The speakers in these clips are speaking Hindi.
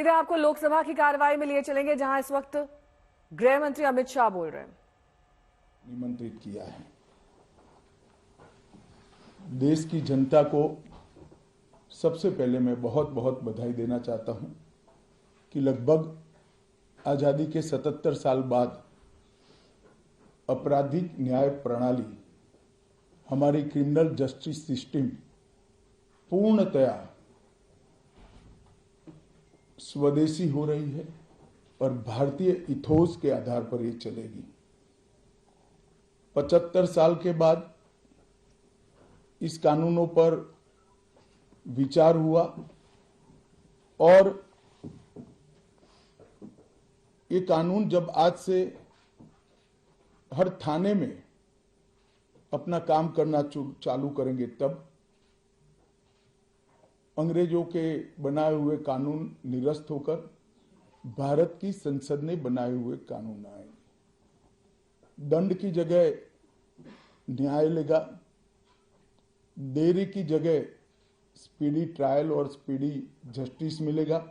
सीधे आपको लोकसभा की कार्रवाई में लिए चलेंगे, जहां इस वक्त गृह मंत्री अमित शाह बोल रहे हैं। निमंत्रित किया है। देश की जनता को सबसे पहले मैं बहुत बहुत बधाई देना चाहता हूं कि लगभग आजादी के 77 साल बाद आपराधिक न्याय प्रणाली, हमारी क्रिमिनल जस्टिस सिस्टम पूर्णतया स्वदेशी हो रही है और भारतीय इथोस के आधार पर ये चलेगी। 75 साल के बाद इस कानूनों पर विचार हुआ और ये कानून जब आज से हर थाने में अपना काम करना चालू करेंगे, तब अंग्रेजों के बनाए हुए कानून निरस्त होकर भारत की संसद ने बनाए हुए कानून आएंगे। दंड की जगह न्याय लेगा, देरी की जगह स्पीडी ट्रायल और स्पीडी जस्टिस मिलेगा।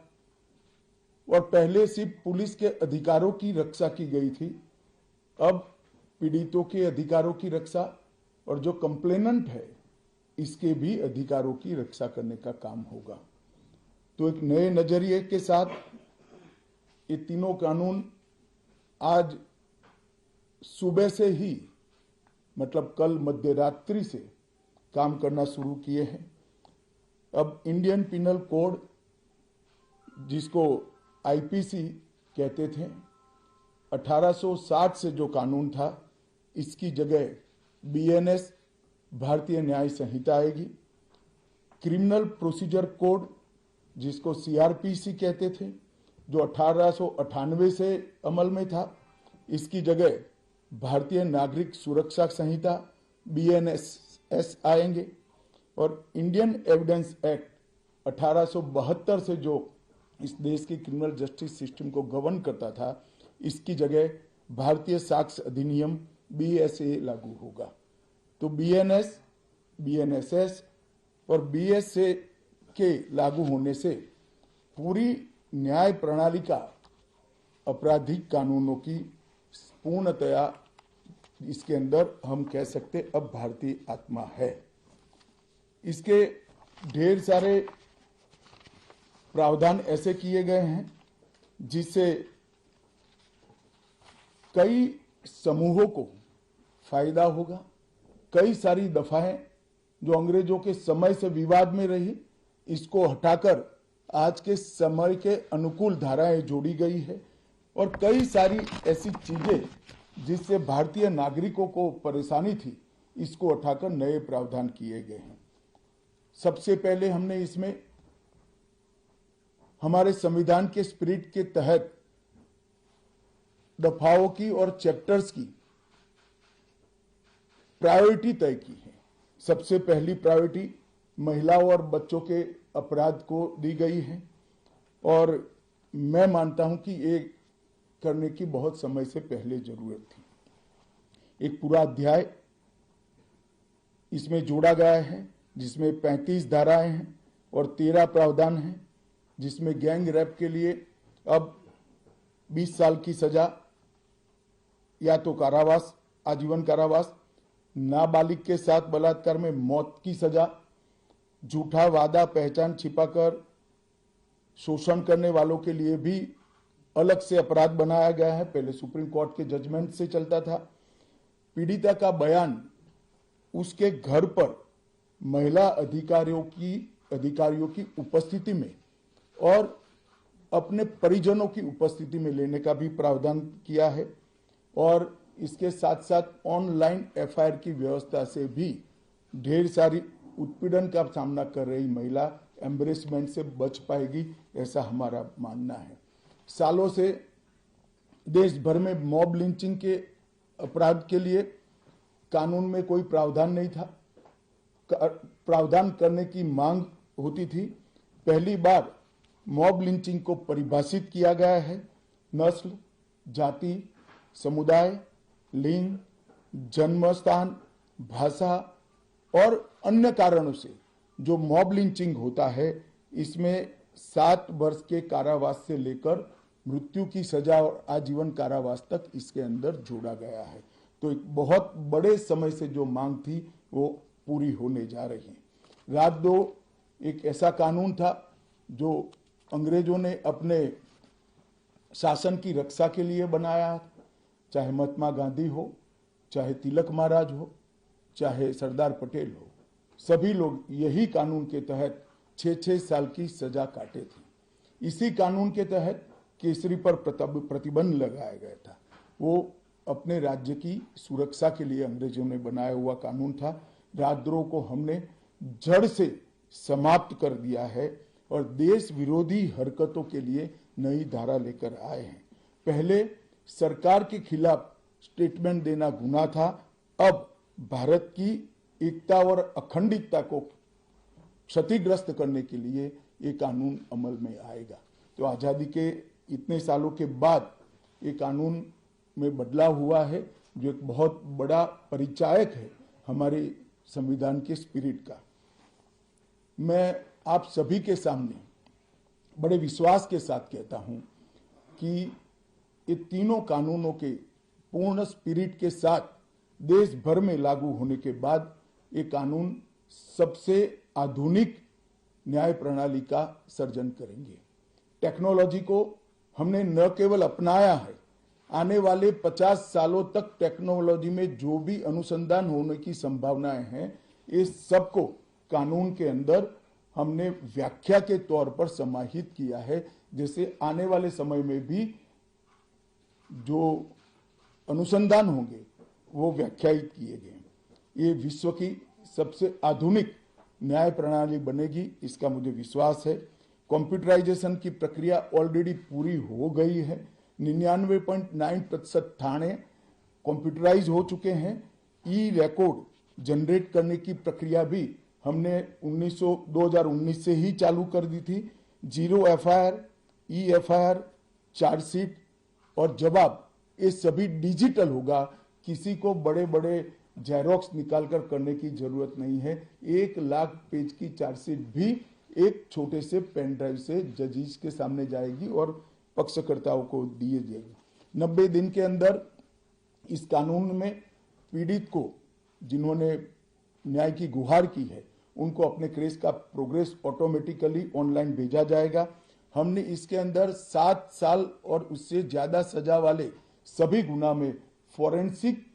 और पहले सिर्फ पुलिस के अधिकारों की रक्षा की गई थी, अब पीड़ितों के अधिकारों की रक्षा और जो कंप्लेनेंट है इसके भी अधिकारों की रक्षा करने का काम होगा। तो एक नए नजरिए के साथ ये तीनों कानून आज सुबह से ही, मतलब कल मध्य रात्रि से काम करना शुरू किए हैं। अब इंडियन पिनल कोड, जिसको आईपीसी कहते थे, 1860 से जो कानून था, इसकी जगह बीएनएस भारतीय न्याय संहिता आएगी। क्रिमिनल प्रोसीजर कोड, जिसको सीआरपीसी कहते थे, जो 1898 से अमल में था, इसकी जगह भारतीय नागरिक सुरक्षा संहिता बीएनएस आएंगे। और इंडियन एविडेंस एक्ट 1872 से जो इस देश की क्रिमिनल जस्टिस सिस्टम को गवर्न करता था, इसकी जगह भारतीय साक्ष्य अधिनियम बीएसए लागू होगा। तो बीएनएस, बीएनएसएस और बीएसए के लागू होने से पूरी न्याय प्रणाली का आपराधिक कानूनों की पूर्णतया इसके अंदर हम कह सकते अब भारतीय आत्मा है। इसके ढेर सारे प्रावधान ऐसे किए गए हैं जिससे कई समूहों को फायदा होगा। कई सारी दफाएं जो अंग्रेजों के समय से विवाद में रही, इसको हटाकर आज के समय के अनुकूल धाराएं जोड़ी गई है। और कई सारी ऐसी चीजें जिससे भारतीय नागरिकों को परेशानी थी, इसको हटाकर नए प्रावधान किए गए हैं। सबसे पहले हमने इसमें हमारे संविधान के स्पिरिट के तहत दफाओं की और चैप्टर्स की प्रायोरिटी तय की है। सबसे पहली प्रायोरिटी महिलाओं और बच्चों के अपराध को दी गई है और मैं मानता हूं कि ये करने की बहुत समय से पहले जरूरत थी। एक पूरा अध्याय इसमें जोड़ा गया है जिसमें 35 धाराएं हैं और 13 प्रावधान हैं, जिसमें गैंग रेप के लिए अब 20 साल की सजा या तो कारावास, आजीवन कारावास, नाबालिग के साथ बलात्कार में मौत की सजा, झूठा वादा पहचान छिपाकर शोषण करने वालों के लिए भी अलग से अपराध बनाया गया है। पहले सुप्रीम कोर्ट के जजमेंट से चलता था। पीड़िता का बयान उसके घर पर महिला अधिकारियों की उपस्थिति में और अपने परिजनों की उपस्थिति में लेने का भी प्रावधान किया है। और इसके साथ साथ ऑनलाइन एफआईआर की व्यवस्था से भी ढेर सारी उत्पीड़न का सामना कर रही महिला एम्बरेसमेंट से बच पाएगी, ऐसा हमारा मानना है। सालों से देश भर में मॉब लिंचिंग के अपराध के लिए कानून में कोई प्रावधान नहीं था। प्रावधान करने की मांग होती थी। पहली बार मॉब लिंचिंग को परिभाषित किया गया है। नस्ल, जाति, समुदाय, लिंग, जन्म स्थान, भाषा और अन्य कारणों से जो मॉब लिंचिंग होता है, इसमें 7 वर्ष के कारावास से लेकर मृत्यु की सजा और आजीवन कारावास तक इसके अंदर जोड़ा गया है। तो एक बहुत बड़े समय से जो मांग थी वो पूरी होने जा रही है। रात 2 एक ऐसा कानून था जो अंग्रेजों ने अपने शासन की रक्षा के लिए बनाया, चाहे महात्मा गांधी हो, चाहे तिलक महाराज हो, चाहे सरदार पटेल हो, सभी लोग यही कानून के तहत 6-6 साल की सजा काटे थे। इसी कानून के तहत केसरी पर प्रतिबंध लगाया गया था। वो अपने राज्य की सुरक्षा के लिए अंग्रेजों ने बनाया हुआ कानून था। राजद्रोह को हमने जड़ से समाप्त कर दिया है और देश विरोधी हरकतों के लिए नई धारा लेकर आए हैं। पहले सरकार के खिलाफ स्टेटमेंट देना गुनाह था, अब भारत की एकता और अखंडता को क्षतिग्रस्त करने के लिए ये कानून अमल में आएगा। तो आजादी के इतने सालों के बाद ये कानून में बदलाव हुआ है, जो एक बहुत बड़ा परिचायक है हमारे संविधान के स्पिरिट का। मैं आप सभी के सामने बड़े विश्वास के साथ कहता हूं कि ये तीनों कानूनों के पूर्ण स्पिरिट के साथ देश भर में लागू होने के बाद ये कानून सबसे आधुनिक न्याय प्रणाली का सर्जन करेंगे। टेक्नोलॉजी को हमने न केवल अपनाया है, आने वाले 50 सालों तक टेक्नोलॉजी में जो भी अनुसंधान होने की संभावनाएं हैं, इस सबको कानून के अंदर हमने व्याख्या के तौर पर समाहित किया है, जैसे आने वाले समय में भी जो अनुसंधान होंगे वो व्याख्यायित किए गए। ये विश्व की सबसे आधुनिक न्याय प्रणाली बनेगी, इसका मुझे विश्वास है। कंप्यूटराइजेशन की प्रक्रिया ऑलरेडी पूरी हो गई है। 99.9% थाने कंप्यूटराइज हो चुके हैं। ई रिकॉर्ड जनरेट करने की प्रक्रिया भी हमने 2019 से ही चालू कर दी थी। 0 FIR, ई FIR, चार्जशीट और जवाब, ये सभी डिजिटल होगा। किसी को बड़े बड़े जेरोक्स निकालकर करने की जरूरत नहीं है। 1 लाख पेज की चार्जशीट भी एक छोटे से पेन ड्राइव से जजेस के सामने जाएगी और पक्षकर्ताओं को दिए जाएगी। 90 दिन के अंदर इस कानून में पीड़ित को, जिन्होंने न्याय की गुहार की है, उनको अपने केस का प्रोग्रेस ऑटोमेटिकली ऑनलाइन भेजा जाएगा। हमने इसके अंदर 7 साल और उससे ज्यादा सजा वाले सभी गुना में फॉरेंसिक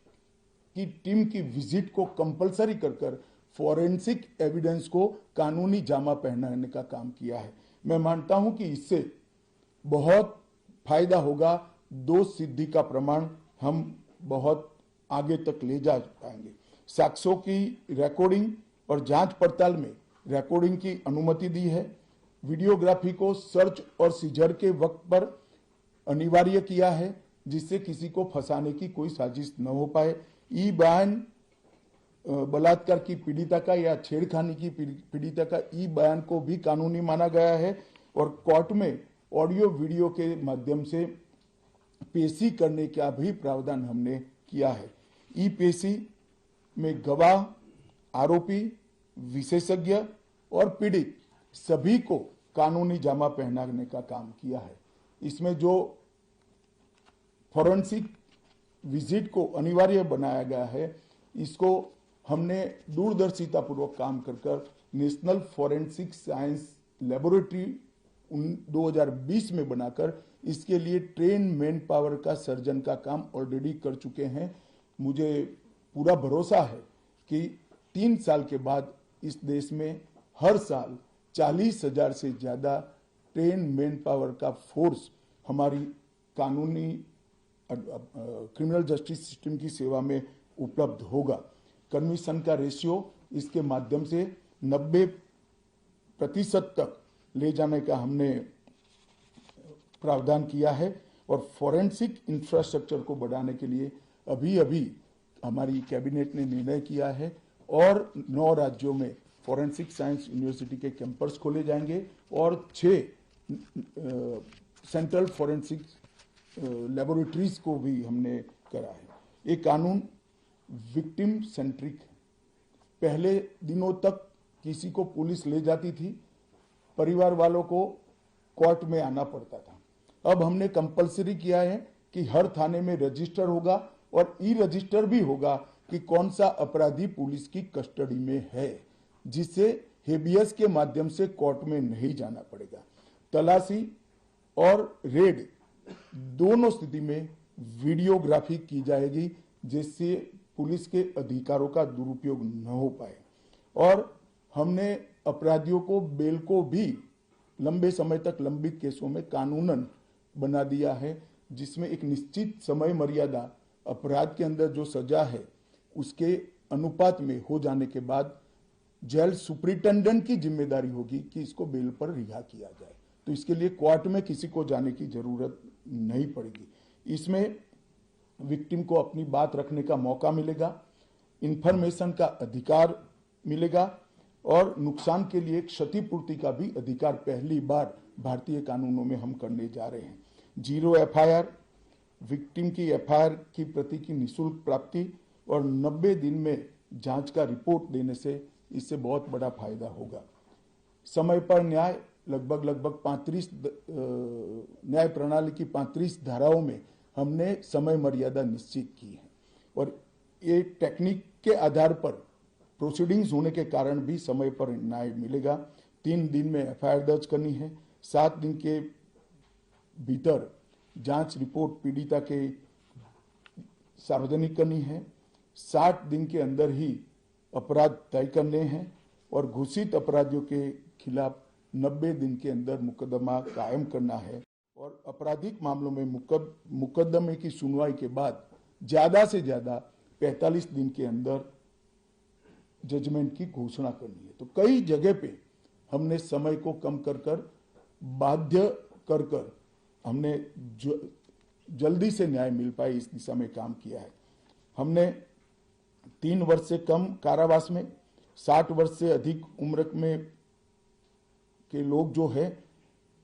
की टीम की विजिट को कंपलसरी कर फॉरेंसिक एविडेंस को कानूनी जामा पहनाने का काम किया है। मैं मानता हूं कि इससे बहुत फायदा होगा। दोष सिद्धि का प्रमाण हम बहुत आगे तक ले जा पाएंगे। साक्ष्यों की रिकॉर्डिंग और जांच पड़ताल में रिकॉर्डिंग की अनुमति दी है। वीडियोग्राफी को सर्च और सीजर के वक्त पर अनिवार्य किया है, जिससे किसी को फंसाने की कोई साजिश न हो पाए। ई बयान बलात्कार की पीड़िता का या छेड़खानी की पीड़िता का ई बयान को भी कानूनी माना गया है और कोर्ट में ऑडियो वीडियो के माध्यम से पेशी करने का भी प्रावधान हमने किया है। ई पेशी में गवाह, आरोपी, विशेषज्ञ और पीड़ित सभी को कानूनी जामा पहनाने का काम किया है। इसमें जो फॉरेंसिक विजिट को अनिवार्य बनाया गया है, इसको हमने दूरदर्शिता पूर्वक काम कर नेशनल फॉरेंसिक साइंस लेबोरेटरी 2020 में बनाकर इसके लिए ट्रेन मैन पावर का सर्जन का काम ऑलरेडी कर चुके हैं। मुझे पूरा भरोसा है कि 3 साल के बाद इस देश में हर साल 40,000 से ज्यादा ट्रेन मैन पावर का फोर्स हमारी कानूनी क्रिमिनल जस्टिस सिस्टम की सेवा में उपलब्ध होगा। कन्विक्शन का रेशियो इसके माध्यम से 90% तक ले जाने का हमने प्रावधान किया है और फॉरेंसिक इंफ्रास्ट्रक्चर को बढ़ाने के लिए अभी हमारी कैबिनेट ने निर्णय किया है और 9 राज्यों में फॉरेंसिक साइंस यूनिवर्सिटी के कैंपस खोले जाएंगे और 6 सेंट्रल फॉरेंसिक लेबोरेटरीज को भी हमने करा है। ये कानून विक्टिम सेंट्रिक है। पहले दिनों तक किसी को पुलिस ले जाती थी, परिवार वालों को कोर्ट में आना पड़ता था। अब हमने कंपलसरी किया है कि हर थाने में रजिस्टर होगा और ई रजिस्टर भी होगा कि कौन सा अपराधी पुलिस की कस्टडी में है, जिससे हेबियस के माध्यम से कोर्ट में नहीं जाना पड़ेगा। तलाशी और रेड दोनों स्थिति में वीडियोग्राफी की जाएगी, जिससे पुलिस के अधिकारों का दुरुपयोग न हो पाए। और हमने अपराधियों को बेल को भी लंबे समय तक लंबित केसों में कानूनन बना दिया है, जिसमें एक निश्चित समय मर्यादा अपराध के अंदर जो सजा है उसके अनुपात में हो जाने के बाद जेल सुपरिटेंडेंट की जिम्मेदारी होगी कि इसको बेल पर रिहा किया जाए। तो इसके लिए कोर्ट में किसी को जाने की जरूरत नहीं पड़ेगी। इसमें विक्टिम को अपनी बात रखने का मौका मिलेगा, इंफॉर्मेशन का अधिकार मिलेगा और नुकसान के लिए क्षतिपूर्ति का भी अधिकार पहली बार भारतीय कानूनों में हम करने जा रहे हैं। 0 एफआईआर, विक्टिम की एफआईआर की प्रति की निःशुल्क प्राप्ति और 90 दिन में जांच का रिपोर्ट देने से इससे बहुत बड़ा फायदा होगा। समय पर न्याय, लगभग 35 न्याय प्रणाली की 35 धाराओं में हमने समय मर्यादा निश्चित की है और ये टेक्निक के आधार पर प्रोसीडिंग्स होने के कारण भी समय पर न्याय मिलेगा। 3 दिन में एफआईआर दर्ज करनी है, 7 दिन के भीतर जांच रिपोर्ट पीड़िता के सार्वजनिक करनी है, 60 दिन के अंदर ही अपराध तय करने हैं और घोषित अपराधियों के खिलाफ 90 दिन के अंदर मुकदमा कायम करना है और आपराधिक मामलों में मुकदमे की सुनवाई के बाद ज्यादा से ज्यादा 45 दिन के अंदर जजमेंट की घोषणा करनी है। तो कई जगह पे हमने समय को कम कर बाध्य कर हमने जल्दी से न्याय मिल पाए इस दिशा में काम किया है। हमने 3 वर्ष से कम कारावास में 60 वर्ष से अधिक उम्र में के लोग जो है,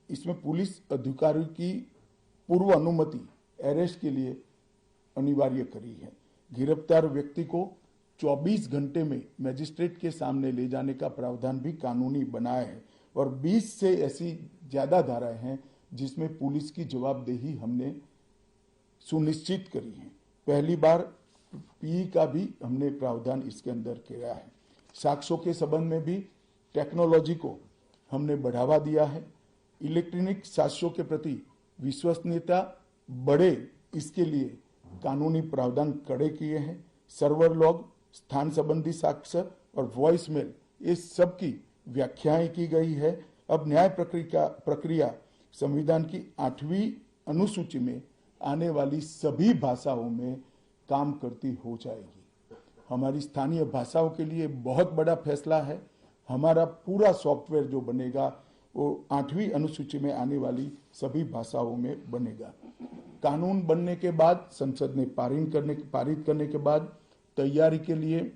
इसमें पुलिस अधिकारी की पूर्व अनुमति अरेस्ट के लिए अनिवार्य करी है। गिरफ्तार व्यक्ति को 24 घंटे में मजिस्ट्रेट के सामने ले जाने का प्रावधान भी कानूनी बनाया है और 20 से ऐसी ज्यादा धाराएं हैं जिसमें पुलिस की जवाबदेही हमने सुनिश्चित करी है। पहली बार पी का भी हमने प्रावधान इसके अंदर किया है। साक्ष्यों के संबंध में भी टेक्नोलॉजी को हमने बढ़ावा दिया है। इलेक्ट्रॉनिक साक्ष्यों के प्रति विश्वसनीयता बढ़े, इसके लिए कानूनी प्रावधान कड़े किए हैं। सर्वर लॉग, स्थान संबंधी साक्ष्य और वॉइस मेल, ये सब की व्याख्याएं की गई है। अब न्याय प्रक्रिया संविधान की 8वीं अनुसूची में आने वाली सभी भाषाओं में काम करती हो जाएगी। हमारी स्थानीय भाषाओं के लिए बहुत बड़ा फैसला है। हमारा पूरा सॉफ्टवेयर जो बनेगा वो 8वीं अनुसूची में आने वाली सभी भाषाओं में बनेगा। कानून बनने के बाद, संसद ने पारित करने के बाद तैयारी के लिए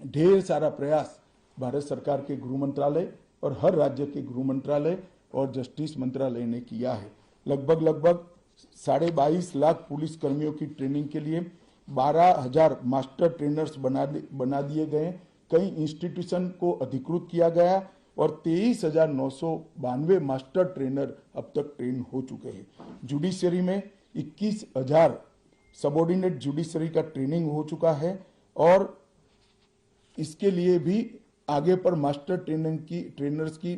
ढेर सारा प्रयास भारत सरकार के गृह मंत्रालय और हर राज्य के गृह मंत्रालय और जस्टिस मंत्रालय ने किया है। लगभग 22.5 लाख पुलिस कर्मियों की ट्रेनिंग के लिए 12,000 मास्टर ट्रेनर्स बना दिए गए। कई इंस्टीट्यूशन को अधिकृत किया गया और 23,992 मास्टर ट्रेनर अब तक ट्रेन हो चुके हैं। जुडिशरी में 21,000 सबऑर्डिनेट जुडिशरी का ट्रेनिंग हो चुका है और इसके लिए भी आगे पर मास्टर ट्रेनर्स की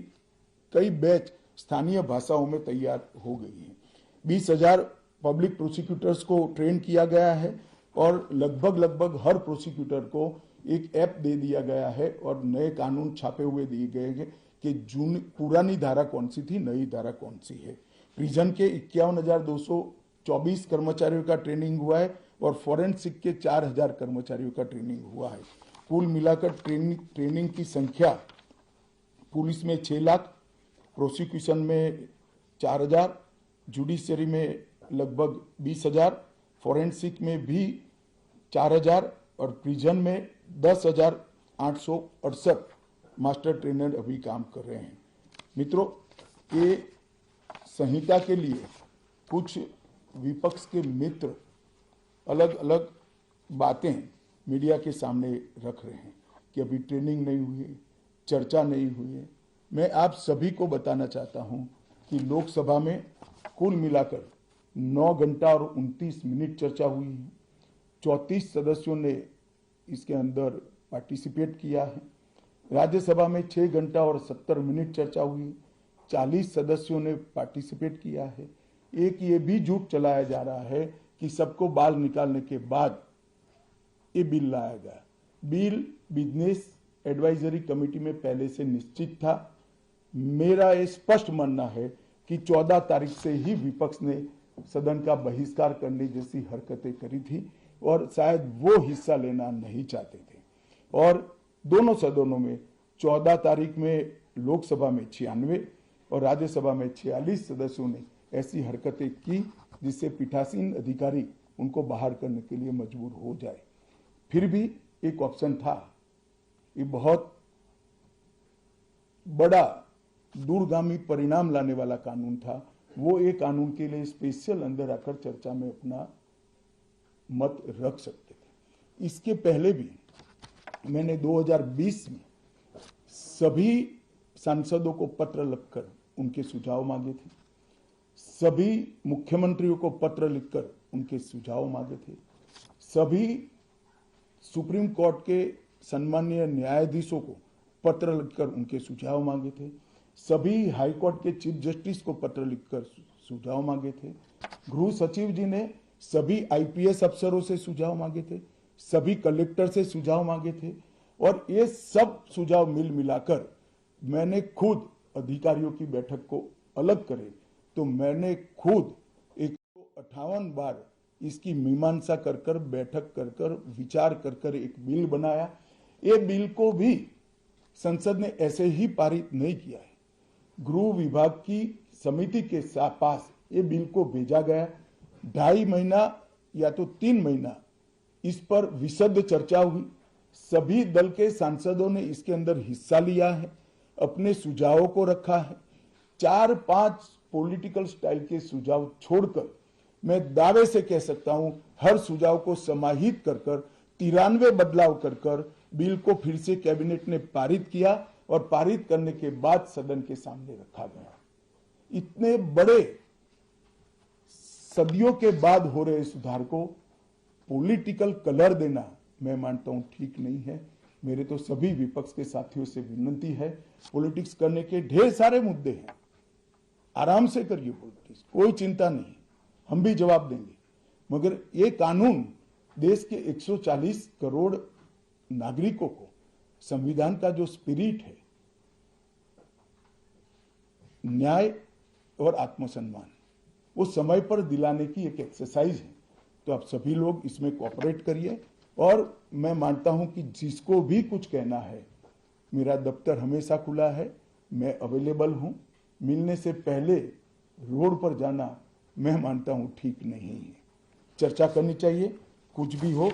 कई बैच स्थानीय भाषाओं में तैयार हो गई है। 20,000 पब्लिक प्रोसिक्यूटर्स को ट्रेन किया गया है और लगभग हर प्रोसिक्यूटर को एक ऐप दे दिया गया है और नए कानून छापे हुए दिए गए हैं कि पुरानी धारा कौन सी थी, नई धारा कौन सी है। प्रिजन के 51,224 कर्मचारियों का ट्रेनिंग हुआ है और फॉरेंसिक के 4,000 कर्मचारियों का ट्रेनिंग हुआ है। कुल मिलाकर ट्रेनिंग की संख्या पुलिस में 6 लाख, प्रोसिक्यूशन में 4,000, जुडिशरी में लगभग 20,000, फॉरेंसिक में भी 4,000 और प्रिजन में 10,868 मास्टर ट्रेनर अभी काम कर रहे हैं। मित्रों, ये संहिता के लिए कुछ विपक्ष के मित्र अलग अलग बातें मीडिया के सामने रख रहे हैं कि अभी ट्रेनिंग नहीं हुई है, चर्चा नहीं हुई है। मैं आप सभी को बताना चाहता हूं कि लोकसभा में कुल मिलाकर 9 घंटा और 29 मिनट चर्चा हुई है। 34 सदस्यों ने इसके अंदर पार्टिसिपेट किया है। राज्यसभा में 6 घंटा और 70 मिनट चर्चा हुई, 40 सदस्यों ने पार्टिसिपेट किया है। एक ये भी झूठ चलाया जा रहा है कि सबको बाल निकालने के बाद ये बिल लाया गया। बिल बिजनेस एडवाइजरी कमेटी में पहले से निश्चित था। मेरा ये स्पष्ट मानना है कि 14 तारीख से ही विपक्ष ने सदन का बहिष्कार करने जैसी हरकतें करी थी और शायद वो हिस्सा लेना नहीं चाहते थे। और दोनों सदनों में 14 तारीख में लोकसभा में 96 और राज्यसभा में 46 सदस्यों ने ऐसी हरकतें की जिससे पीठासीन अधिकारी उनको बाहर करने के लिए मजबूर हो जाए। फिर भी एक ऑप्शन था। ये बहुत बड़ा दूरगामी परिणाम लाने वाला कानून था। वो एक कानून के लिए स्पेशल अंदर आकर चर्चा में अपना मत रख सकते थे। इसके पहले भी मैंने 2020 में सभी सांसदों को पत्र लिखकर उनके सुझाव मांगे थे। सभी मुख्यमंत्रियों को पत्र लिखकर उनके सुझाव मांगे थे। सभी सुप्रीम कोर्ट के सम्मानीय न्यायाधीशों को पत्र लिखकर उनके सुझाव मांगे थे। सभी हाई कोर्ट के चीफ जस्टिस को पत्र लिखकर सुझाव मांगे थे। गृह सचिव जी ने सभी आईपीएस अफसरों से सुझाव मांगे थे, सभी कलेक्टर से सुझाव मांगे थे और ये सब सुझाव मिलाकर मैंने खुद अधिकारियों की बैठक को अलग करे तो मैंने खुद 158 बार इसकी मीमांसा कर बैठक कर विचार कर एक बिल बनाया। ये बिल को भी संसद ने ऐसे ही पारित नहीं किया है। गृह विभाग की समिति के पास ये बिल को भेजा गया। 2.5 महीना या तो 3 महीना इस पर विशद चर्चा हुई। सभी दल के सांसदों ने इसके अंदर हिस्सा लिया है, अपने सुझावों को रखा है। 4-5 पॉलिटिकल स्टाइल के सुझाव छोड़कर मैं दावे से कह सकता हूं हर सुझाव को समाहित कर 93 बदलाव कर बिल को फिर से कैबिनेट ने पारित किया और पारित करने के बाद सदन के सामने रखा गया। इतने बड़े सदियों के बाद हो रहे सुधार को पॉलिटिकल कलर देना मैं मानता हूं ठीक नहीं है। मेरे तो सभी विपक्ष के साथियों से विनती है, पॉलिटिक्स करने के ढेर सारे मुद्दे हैं, आराम से करिए पॉलिटिक्स, कोई चिंता नहीं, हम भी जवाब देंगे। मगर ये कानून देश के 140 करोड़ नागरिकों को संविधान का जो स्पिरिट है, न्याय और आत्मसम्मान, वो समय पर दिलाने की एक एक्सरसाइज है। तो आप सभी लोग इसमें कोऑपरेट करिए और मैं मानता हूं कि जिसको भी कुछ कहना है, मेरा दफ्तर हमेशा खुला है, मैं अवेलेबल हूं। मिलने से पहले रोड पर जाना मैं मानता हूं ठीक नहीं है। चर्चा करनी चाहिए, कुछ भी हो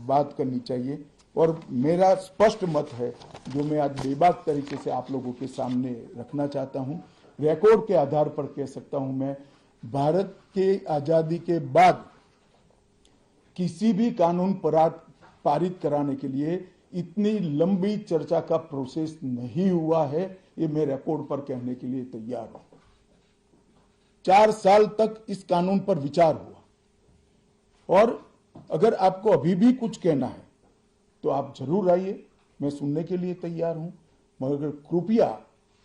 बात करनी चाहिए। और मेरा स्पष्ट मत है जो मैं आज बेबाक तरीके से आप लोगों के सामने रखना चाहता हूं, रिकॉर्ड के आधार पर कह सकता हूं, मैं भारत के आजादी के बाद किसी भी कानून पारित कराने के लिए इतनी लंबी चर्चा का प्रोसेस नहीं हुआ है। ये मैं रिकॉर्ड पर कहने के लिए तैयार हूं। 4 साल तक इस कानून पर विचार हुआ और अगर आपको अभी भी कुछ कहना है तो आप जरूर आइए, मैं सुनने के लिए तैयार हूं। मगर कृपया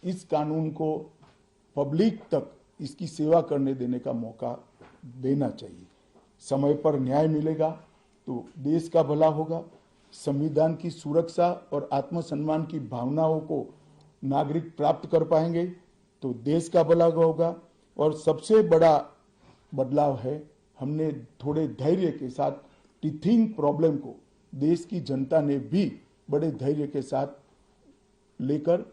इस कानून को पब्लिक तक इसकी सेवा करने देने का मौका देना चाहिए। समय पर न्याय मिलेगा तो देश का भला होगा। संविधान की सुरक्षा और आत्मसम्मान की भावनाओं को नागरिक प्राप्त कर पाएंगे तो देश का भला होगा। और सबसे बड़ा बदलाव है, हमने थोड़े धैर्य के साथ टीथिंग प्रॉब्लम को देश की जनता ने भी बड़े धैर्य के साथ लेकर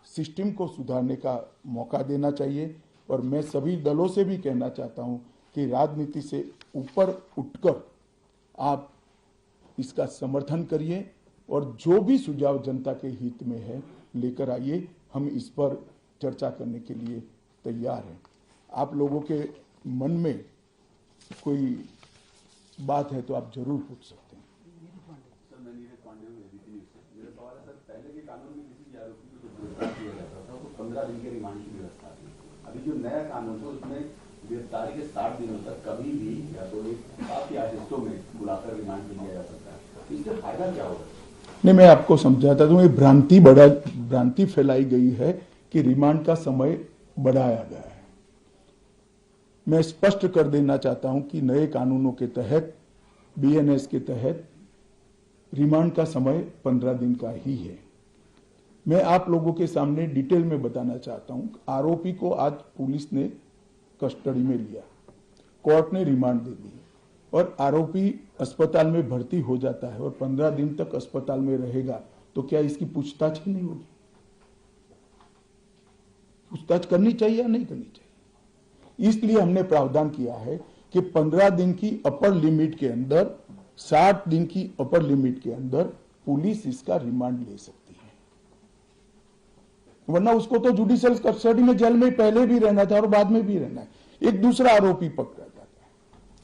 सिस्टम को सुधारने का मौका देना चाहिए। और मैं सभी दलों से भी कहना चाहता हूं कि राजनीति से ऊपर उठकर आप इसका समर्थन करिए और जो भी सुझाव जनता के हित में है लेकर आइए। हम इस पर चर्चा करने के लिए तैयार हैं। आप लोगों के मन में कोई बात है तो आप जरूर पूछ सकते हैं। सर, मैं नीरज पांडे हूं, एबीपी न्यूज़ से। मेरा सवाल है सर, पहले के कानून में किसी भी आरोपी को जो गिरफ्तार किया जाता था तो 15 दिन के रिमांड की व्यवस्था थी। अभी जो नया कानून है उसमें गिरफ्तारी के 60 दिनों तक कभी भी या तो एक आपकी आदेशों में बुलाकर रिमांड पे लिया जा सकता है, तो इससे फायदा क्या होगा? नहीं, मैं आपको समझाता हूँ, ये भ्रांति फैलाई गई है कि रिमांड का समय बढ़ाया गया है। मैं स्पष्ट कर देना चाहता हूं कि नए कानूनों के तहत, बीएनएस के तहत रिमांड का समय 15 दिन का ही है। मैं आप लोगों के सामने डिटेल में बताना चाहता हूं, आरोपी को आज पुलिस ने कस्टडी में लिया, कोर्ट ने रिमांड दे दी और आरोपी अस्पताल में भर्ती हो जाता है और 15 दिन तक अस्पताल में रहेगा, तो क्या इसकी पूछताछ ही नहीं होगी? पूछताछ करनी चाहिए या नहीं करनी चाहिए? इसलिए हमने प्रावधान किया है कि 15 दिन की अपर लिमिट के अंदर, 60 दिन की अपर लिमिट के अंदर पुलिस इसका रिमांड ले सकती है, वरना उसको तो जुडिशियल कस्टडी में जेल में पहले भी रहना था और बाद में भी रहना है। एक दूसरा आरोपी पकड़ा जाता है,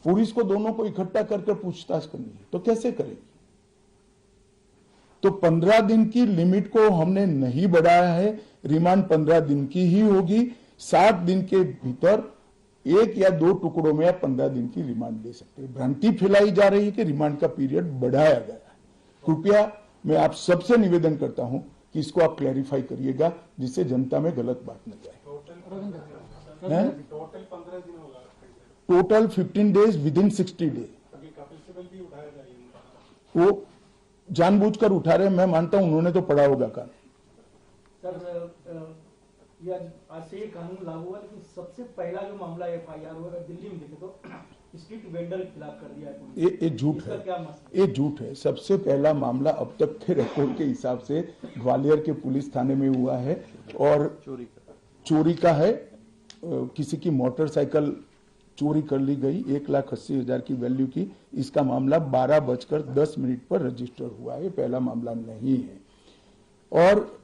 पुलिस को दोनों को इकट्ठा करके पूछताछ करनी है, तो कैसे करेगी? तो 15 दिन की लिमिट को हमने नहीं बढ़ाया है, रिमांड 15 दिन की ही होगी। 60 दिन के भीतर एक या दो टुकड़ों में आप 15 दिन की रिमांड ले सकते हैं। भ्रांति फैलाई जा रही है कि रिमांड का पीरियड बढ़ाया गया है। कृपया मैं आप सबसे निवेदन करता हूं कि इसको आप क्लैरिफाई करिएगा, जिससे जनता में गलत बात न जाए। टोटल 15 दिन होगा, total 15 days within 60 day. Kapil Sibal भी उठाया जाएगा, वो जानबूझकर उठा रहे हैं, मैं मानता हूं उन्होंने तो पढ़ा होगा कानून। सर, ये आज से ये कानून लागू हुआ, लेकिन सबसे पहला जो मामला एफआईआर हुआ दिल्ली में देखे तो स्ट्रीट वेंडर के खिलाफ कर दिया है। ये झूठ है, क्या मसला? ये झूठ है। सबसे पहला मामला अब तक के रिकॉर्ड के हिसाब से ग्वालियर के पुलिस थाने में हुआ है और चोरी का है। किसी की मोटरसाइकिल चोरी कर ली गई 1,80,000 की वैल्यू की। इसका मामला 12:10 पर रजिस्टर हुआ है, पहला मामला नहीं है। और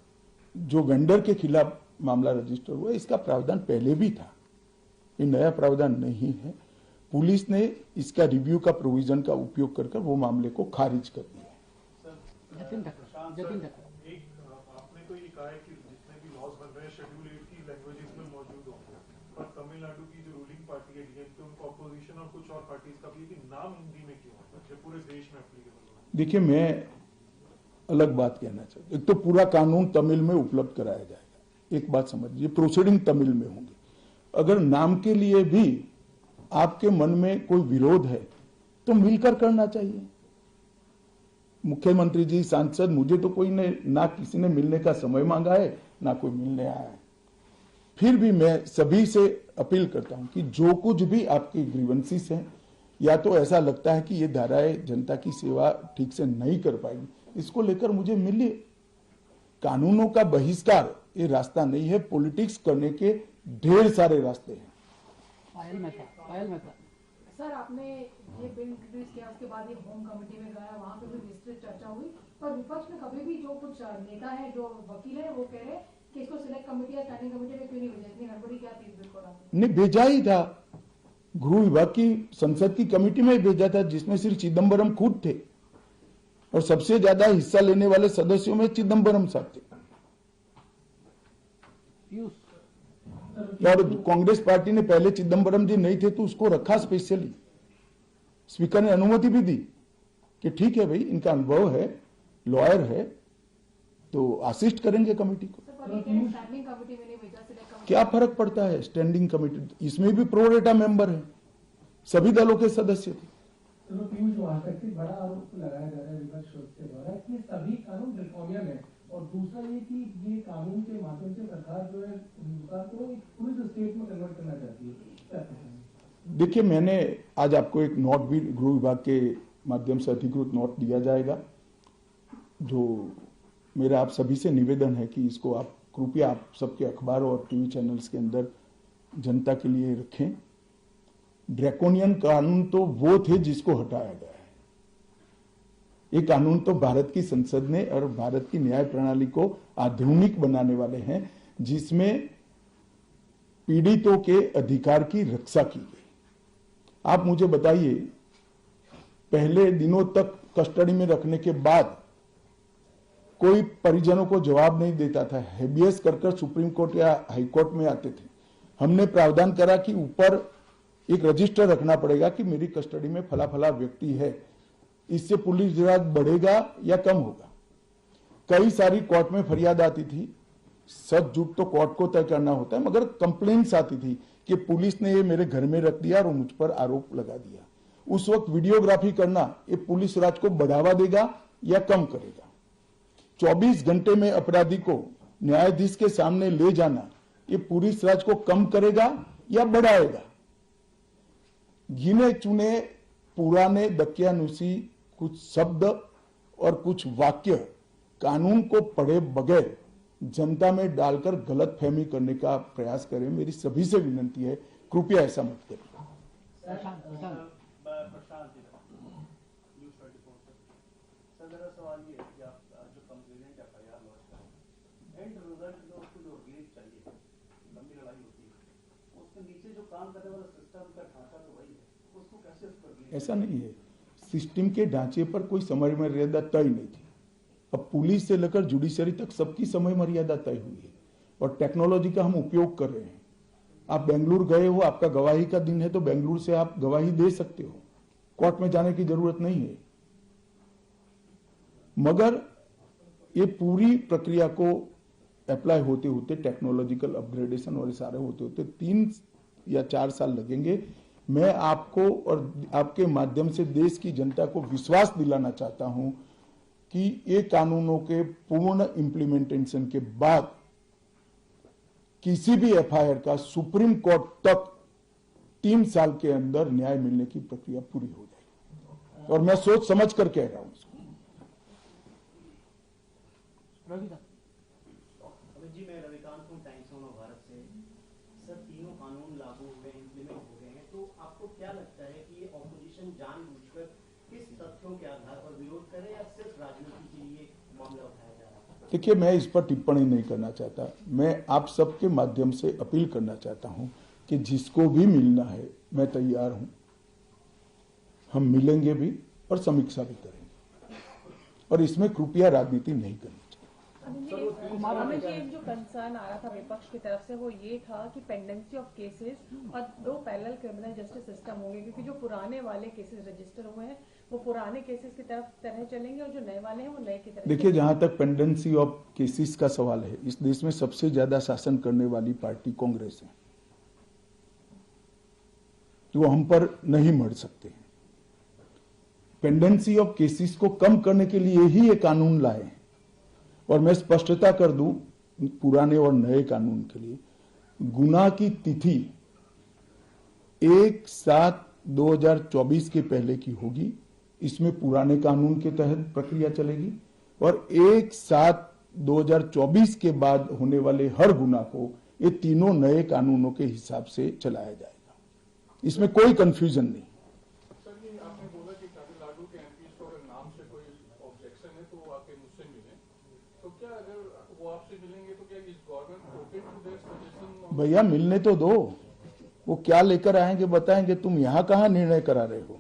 जो वेंडर के खिलाफ मामला रजिस्टर हुआ, इसका प्रावधान पहले भी था, ये नया प्रावधान नहीं है। पुलिस ने इसका रिव्यू का प्रोविजन का उपयोग कर वो मामले को खारिज कर दिया। एक आपने तो ये कहा है कि जितने भी लॉज बन रहे हैं शेड्यूल 8 की लैंग्वेजेस में मौजूद होंगे, पर तमिलनाडु की जो रूलिंग पार्टी है डीएमके, उनको अपोजिशन और कुछ और पार्टीज का भी नाम हिंदी में क्यों है, जो पूरे देश में एप्लीकेबल हो? देखिए, मैं अलग बात कहना चाहता हूं। एक तो पूरा कानून तमिल में उपलब्ध कराया जाएगा, एक बात समझिए, प्रोसीडिंग तमिल में होंगी। अगर नाम के लिए भी आपके मन में कोई विरोध है तो मिलकर करना चाहिए। मुख्यमंत्री जी, सांसद, मुझे तो कोई ने ना किसी ने मिलने का समय मांगा है, ना कोई मिलने आया है। फिर भी मैं सभी से अपील करता हूं कि जो कुछ भी आपकी ग्रीवेंसीज हैं, या तो ऐसा लगता है कि ये धाराएं जनता की सेवा ठीक से नहीं कर पाएगी, इसको लेकर मुझे मिलिए। कानूनों का बहिष्कार ये रास्ता नहीं है, पॉलिटिक्स करने के ढेर सारे रास्ते हैं। पायल मेहता सर, आपने ये बिल इंट्रोड्यूस किया, उसके बाद ये होम कमेटी में गया, वहाँ पे भी विस्तृत चर्चा हुई, पर विपक्ष में कभी भी जो कुछ नेता है, जो वकील है, वो कह रहे हैं कि इसको सिलेक्ट कमेटी या स्टैंडिंग कमेटी में क्यों नहीं भेजा, इतनी गड़बड़ी क्या थी इस बिल को? नहीं भेजा ही था, गृह विभाग की संसद की कमेटी में भेजा था, जिसमें सिर्फ चिदम्बरम खुद थे और सबसे ज्यादा हिस्सा लेने वाले सदस्यों में चिदम्बरम साहब थे। और कांग्रेस पार्टी ने पहले चिदम्बरम जी नहीं थे तो उसको रखा स्पेशली। स्पीकर ने अनुमति भी दी कि ठीक है भाई, इनका अनुभव है, लॉयर है, तो असिस्ट करेंगे कमेटी को। स्टैंडिंग कमेटी में नहीं भेजा, सिलेक्ट कमेटी। क्या फर्क पड़ता है स्टैंडिंग कमेटी, इसमें भी प्रो रेटा मेंबर है, सभी दलों के सदस्य थे। चलो पीयूष, वहां तक से बड़ा आरोप लगाया जा रहा है विपक्ष के द्वारा कि सभी कानून ड्रैकोनियन है, और दूसरा ये कि ये कानून के माध्यम से सरकार जो है हिंदुस्तान को एक पुलिस स्टेट में कन्वर्ट करना चाहती है। देखिए, मैंने आज आपको एक नोट भी गृह विभाग के माध्यम से अधिकृत नोट दिया जाएगा, जो मेरा आप सभी से निवेदन है कि इसको आप कृपया आप सबके अखबारों और टीवी चैनल्स के अंदर जनता के लिए रखें। ड्रैकोनियन कानून तो वो थे जिसको हटाया गया है। ये कानून तो भारत की संसद ने और भारत की न्याय प्रणाली को आधुनिक बनाने वाले हैं, जिसमें पीड़ितों के अधिकार की रक्षा की गई। आप मुझे बताइए, पहले दिनों तक कस्टडी में रखने के बाद कोई परिजनों को जवाब नहीं देता था, हेबियस कर सुप्रीम कोर्ट या हाई कोर्ट में आते थे। हमने प्रावधान करा कि ऊपर एक रजिस्टर रखना पड़ेगा कि मेरी कस्टडी में फला फला व्यक्ति है। इससे पुलिस राज बढ़ेगा या कम होगा। कई सारी कोर्ट में फरियाद आती थी, सच झूठ तो कोर्ट को तय करना होता है, मगर कंप्लेंट्स आती थी कि पुलिस ने ये मेरे घर में रख दिया और मुझ पर आरोप लगा दिया। उस वक्त वीडियोग्राफी करना ये पुलिस राज को बढ़ावा देगा या कम करेगा? 24 घंटे में अपराधी को न्यायाधीश के सामने ले जाना ये पुलिस राज को कम करेगा या बढ़ाएगा? गिने चुने पुराने दकियानुसी कुछ शब्द और कुछ वाक्य कानून को पढ़े बगैर जनता में डालकर गलत फहमी करने का प्रयास करें। मेरी सभी से विनती है, कृपया ऐसा मत करिए। सर मेरा सवाल ये है कि आप जो कंप्लेनेंट एफआईआर लॉन्च करें, एंड रिजल्ट में उसको जो रिलीज चाहिए, लंबी लड़ाई होती है, उसके नीचे जो काम करने वाला सिस्टम का ढांचा तो वही है, उसको कैसे उस पर ऐसा नहीं है, सिस्टम के ढांचे पर कोई समय मर्यादा तय नहीं थी। अब पुलिस से लेकर जुडिशरी तक सबकी समय मर्यादा तय हुई है और टेक्नोलॉजी का हम उपयोग कर रहे हैं। आप बेंगलुरु गए हो, आपका गवाही का दिन है तो बेंगलुरु से आप गवाही दे सकते हो, कोर्ट में जाने की जरूरत नहीं है। मगर ये पूरी प्रक्रिया को अप्लाई होते होते, टेक्नोलॉजिकल अपग्रेडेशन और सारे होते होते 3 या 4 साल लगेंगे। मैं आपको और आपके माध्यम से देश की जनता को विश्वास दिलाना चाहता हूं कि ये कानूनों के पूर्ण इंप्लीमेंटेशन के बाद किसी भी एफआईआर का सुप्रीम कोर्ट तक 3 साल के अंदर न्याय मिलने की प्रक्रिया पूरी हो जाएगी। और मैं सोच समझ कर कह रहा हूं इसको। जी मैं रविकांत हूँ, टाइम्स ऑफ भारत से। सर तीनों कानून लागू हुए, इंप्लीमेंट हो गए हैं, तो आपको क्या लगता है कि ये ऑपोजिशन जानबूझकर किस तथ्यों के आधार पर विरोध करे या सिर्फ राजनीति के लिए मामला उठाया जा रहा है? देखिए, मैं इस पर टिप्पणी नहीं करना चाहता। मैं आप सबके माध्यम से अपील करना चाहता हूं कि जिसको भी मिलना है मैं तैयार हूं, हम मिलेंगे भी और समीक्षा भी करेंगे, और इसमें कृपया राजनीति नहीं करनी। अमित जी, एक जो कंसर्न आ रहा था विपक्ष की तरफ से वो ये था कि पेंडेंसी ऑफ केसेस और 2 पैरेलल क्रिमिनल जस्टिस सिस्टम होंगे, क्योंकि जो पुराने वाले केसेस रजिस्टर हुए हैं वो पुराने केसेस की तरह चलेंगे और जो नए वाले हैं वो नए की तरह। देखिए, जहां तक पेंडेंसी ऑफ केसेस का सवाल है, इस देश में सबसे ज्यादा शासन करने वाली पार्टी कांग्रेस है, वो हम पर नहीं मर सकते। पेंडेंसी ऑफ केसेस को कम करने के लिए ही ये कानून लाए। और मैं स्पष्टता कर दूं पुराने और नए कानून के लिए, गुनाह की तिथि 1/7/2024 के पहले की होगी। इसमें पुराने कानून के तहत प्रक्रिया चलेगी और 1/7/2024 के बाद होने वाले हर गुनाह को ये तीनों नए कानूनों के हिसाब से चलाया जाएगा। इसमें कोई कंफ्यूजन नहीं। सर ये आपने बोला कि तमिलनाडु के एमपी को अगर नाम से कोई ऑब्जेक्शन है तो वो आके मुझसे मिले, तो क्या अगर वो आपसे मिलेंगे तो क्या इस government open to their suggestion? भैया मिलने तो दो, वो क्या लेकर आएंगे बताएंगे। तुम यहाँ कहाँ निर्णय करा रहे हो?